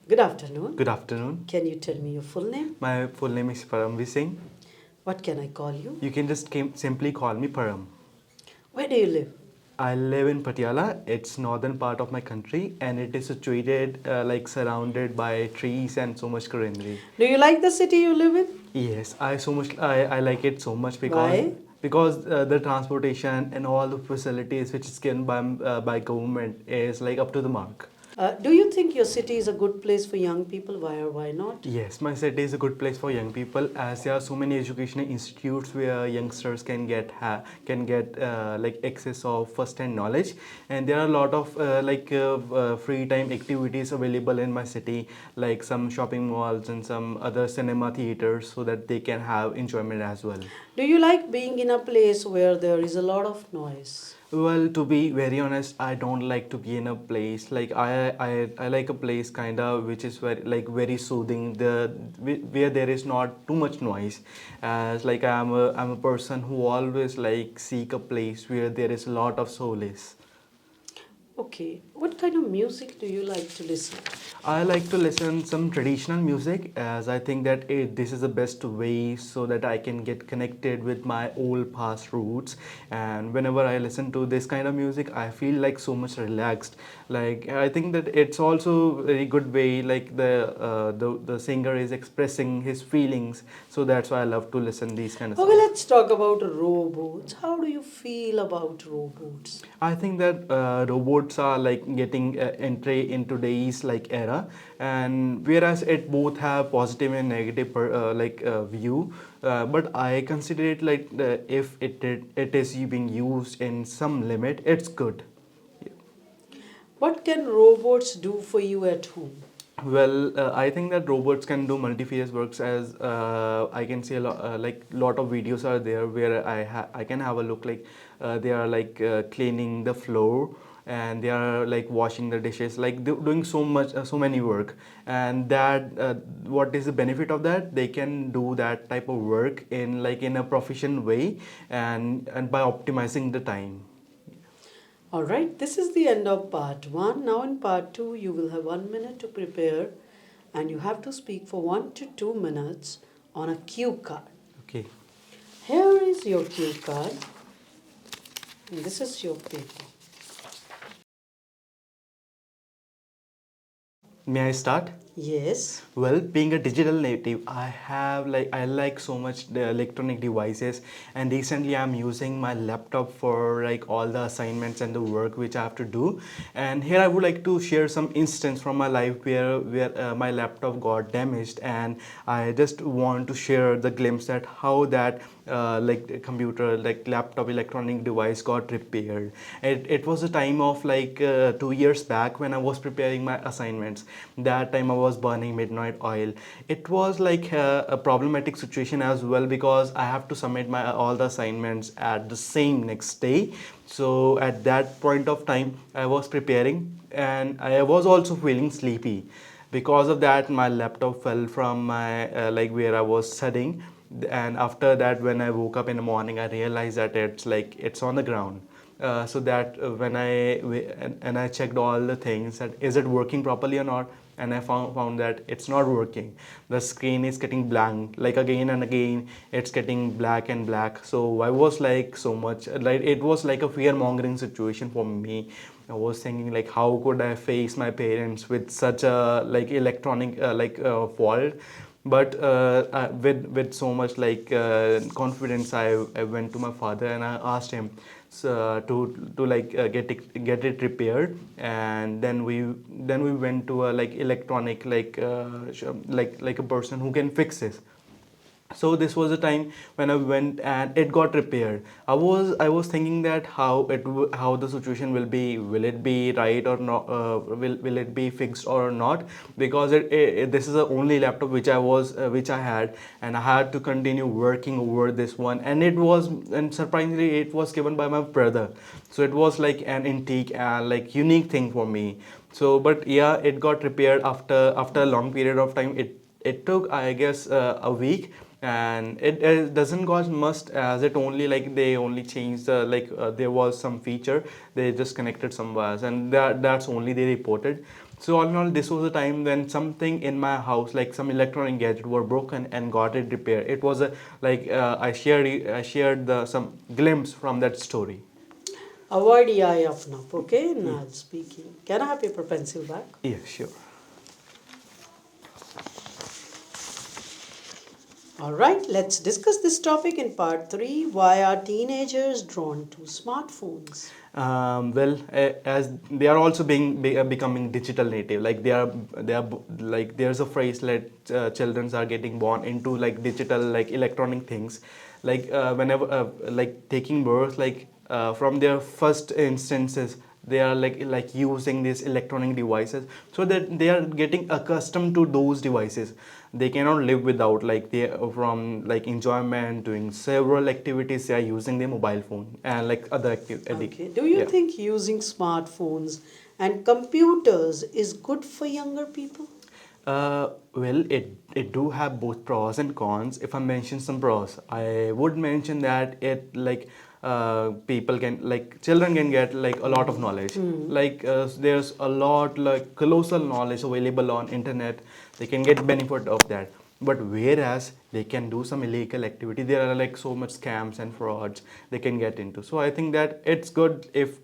Good afternoon. Good afternoon. Can you tell me your full name? My full name is Paramvi Singh. What can I call you? You can just simply call me Param. Where do you live? I live in Patiala. It's northern part of my country, and it is situated like surrounded by trees and so much greenery. Do you like the city you live in? Yes, I like it so much Why? because the transportation and all the facilities which is given by government is like up to the mark. Do you think your city is a good place for young people? Why or why not? Yes, my city is a good place for young people as there are so many educational institutes where youngsters can get like access of first-hand knowledge, and there are a lot of free time activities available in my city, like some shopping malls and some other cinema theaters, so that they can have enjoyment as well. Do you like being in a place where there is a lot of noise? Well, to be very honest, I don't like to be in a place like I like a place kind of which is very soothing. Where there is not too much noise, as like I'm a person who always like seek a place where there is a lot of solace. Okay. What kind of music do you like to listen? I like to listen some traditional music as I think that this is the best way so that I can get connected with my old past roots. And whenever I listen to this kind of music, I feel like so much relaxed. Like I think that it's also a very good way like the singer is expressing his feelings. So that's why I love to listen these kind of Okay, songs. let's talk about robots. How do you feel about robots? I think that robots are like getting entry in today's like era, and whereas it both have positive and negative view, but I consider it like if it is being used in some limit, it's good. What can robots do for you at home? Well, I think that robots can do multifarious works as I can see a lot like lot of videos are there where I can have a look like they are like cleaning the floor and they are like washing the dishes like doing so much so many work, and that what is the benefit of that? They can do that type of work in a proficient way and by optimizing the time. All right, this is the end of part one. Now, in part two, you will have 1 minute to prepare, and you have to speak for 1 to 2 minutes on a cue card. Okay. Here is your cue card, and this is your paper. May I start? Yes. Well, being a digital native, I like so much the electronic devices, and recently I'm using my laptop for like all the assignments and the work which I have to do. And here I would like to share some instance from my life where my laptop got damaged, and I just want to share the glimpse at how that like computer like laptop electronic device got repaired. It was a time of like 2 years back when I was preparing my assignments. That time I was burning midnight oil. It was like a problematic situation as well because I have to submit my all the assignments at the same next day. So at that point of time I was preparing and I was also feeling sleepy. Because of that my laptop fell from my like where I was studying, and after that when I woke up in the morning I realized that it's on the ground. So that when and I checked all the things that is it working properly or not, and I found that it's not working. The screen is getting blank like again and again, it's getting black and black. So I was like so much like it was like a fear mongering situation for me. I was thinking like how could I face my parents with such a like electronic fault. But with so much like confidence I went to my father and I asked him to like get it repaired, and then we went to a like electronic like a person who can fix this. So this was a time when I went and it got repaired. I was thinking that how the situation will it be right or not, will it be fixed or not, because this is the only laptop which I had, and I had to continue working over this one, and surprisingly it was given by my brother. So it was like an antique like unique thing for me. So but yeah, it got repaired after a long period of time. It took I guess a week, and it doesn't cost much as it only like they only changed there was some feature, they just connected some wires, and that's only they reported. So all in all, this was a time when something in my house, like some electronic gadget, were broken and got it repaired. It was a like I shared the some glimpse from that story. Avoid EI of enough, okay? Now speaking. Can I have paper pencil back? Yeah, sure. Alright, let's discuss this topic in part 3. Why are teenagers drawn to smartphones? Well, as they are also becoming digital native, like like there's a phrase that children are getting born into like digital, like electronic things, like whenever like taking birth, like from their first instances, they are like using these electronic devices, so that they are getting accustomed to those devices. They cannot live without, like they from like enjoyment, doing several activities, they are using their mobile phone and like other Okay. Do you yeah. think using smartphones and computers is good for younger people? Well, it do have both pros and cons. If I mention some pros, I would mention that it like people can, like children can get like a lot of knowledge. Like there's a lot like colossal knowledge available on internet. They can get benefit of that. But whereas they can do some illegal activity, there are like so much scams and frauds they can get into. So I think that it's good if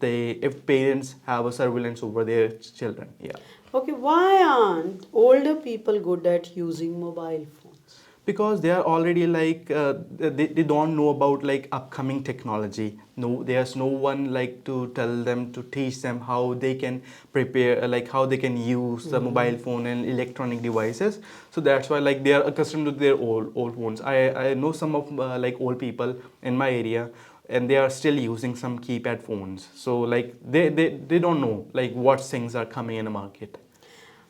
parents have a surveillance over their children. Yeah. Okay, why aren't older people good at using mobile phones? Because they are already like they don't know about like upcoming technology. No, there's no one like to tell them, to teach them how they can prepare, like how they can use the mobile phone and electronic devices. So that's why like they are accustomed to their old phones. I know some of like old people in my area, and they are still using some keypad phones. So like they don't know like what things are coming in the market.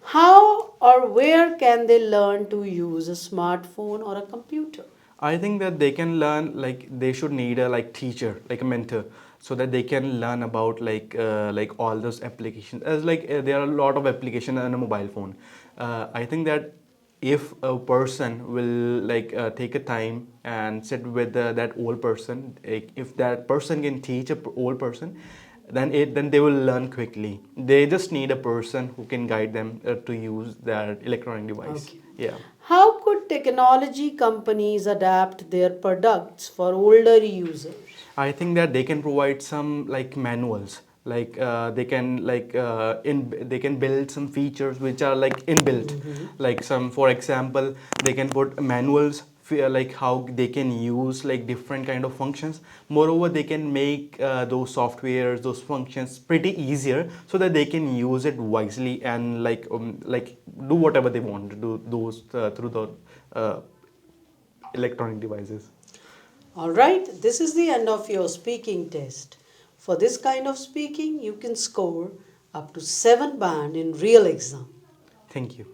How or where can they learn to use a smartphone or a computer? I think that they can learn, like they should need a like teacher, like a mentor, so that they can learn about like all those applications. As like there are a lot of applications on a mobile phone. I think that if a person will like take a time and sit with that old person, like, if that person can teach a old person, then they will learn quickly. They just need a person who can guide them to use that electronic device. Okay. Yeah. How could technology companies adapt their products for older users? I think that they can provide some like manuals, like they can like they can build some features which are like inbuilt, like some, for example, they can put manuals like how they can use like different kind of functions. Moreover, they can make those softwares, those functions pretty easier, so that they can use it wisely and like do whatever they want to do those through the uh, electronic devices. Alright, this is the end of your speaking test. For this kind of speaking, you can score up to 7 band in real exam. Thank you.